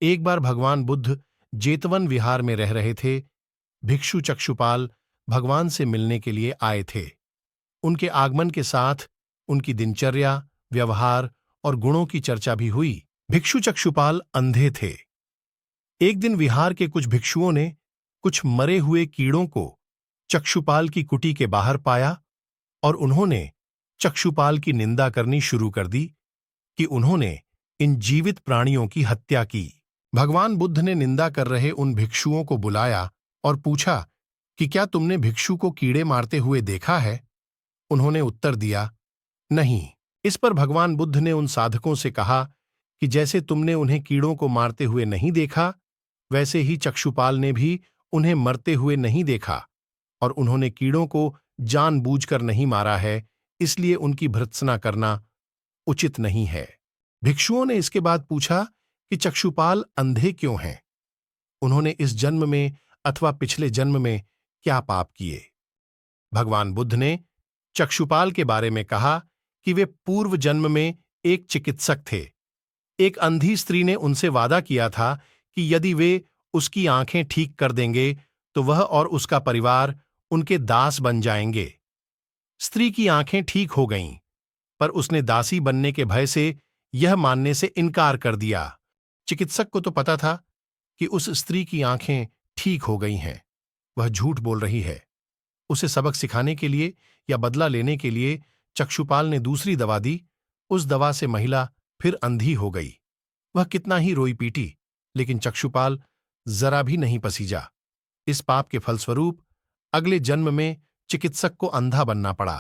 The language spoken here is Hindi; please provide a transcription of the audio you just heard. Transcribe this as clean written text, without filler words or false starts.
एक बार भगवान बुद्ध जेतवन विहार में रह रहे थे। भिक्षु चक्षुपाल भगवान से मिलने के लिए आए थे। उनके आगमन के साथ उनकी दिनचर्या, व्यवहार और गुणों की चर्चा भी हुई। भिक्षु चक्षुपाल अंधे थे। एक दिन विहार के कुछ भिक्षुओं ने कुछ मरे हुए कीड़ों को चक्षुपाल की कुटी के बाहर पाया और उन्होंने चक्षुपाल की निंदा करनी शुरू कर दी कि उन्होंने इन जीवित प्राणियों की हत्या की। भगवान बुद्ध ने निंदा कर रहे उन भिक्षुओं को बुलाया और पूछा कि क्या तुमने भिक्षु को कीड़े मारते हुए देखा है? उन्होंने उत्तर दिया, नहीं। इस पर भगवान बुद्ध ने उन साधकों से कहा कि जैसे तुमने उन्हें कीड़ों को मारते हुए नहीं देखा, वैसे ही चक्षुपाल ने भी उन्हें मरते हुए नहीं देखा और उन्होंने कीड़ों को जानबूझकर नहीं मारा है, इसलिए उनकी भर्त्सना करना उचित नहीं है। भिक्षुओं ने इसके बाद पूछा कि चक्षुपाल अंधे क्यों हैं? उन्होंने इस जन्म में अथवा पिछले जन्म में क्या पाप किए? भगवान बुद्ध ने चक्षुपाल के बारे में कहा कि वे पूर्व जन्म में एक चिकित्सक थे। एक अंधी स्त्री ने उनसे वादा किया था कि यदि वे उसकी आंखें ठीक कर देंगे तो वह और उसका परिवार उनके दास बन जाएंगे। स्त्री की आंखें ठीक हो गईं, पर उसने दासी बनने के भय से यह मानने से इनकार कर दिया। चिकित्सक को तो पता था कि उस स्त्री की आंखें ठीक हो गई हैं, वह झूठ बोल रही है। उसे सबक सिखाने के लिए या बदला लेने के लिए चक्षुपाल ने दूसरी दवा दी। उस दवा से महिला फिर अंधी हो गई। वह कितना ही रोई पीटी, लेकिन चक्षुपाल जरा भी नहीं पसीजा। इस पाप के फलस्वरूप अगले जन्म में चिकित्सक को अंधा बनना पड़ा।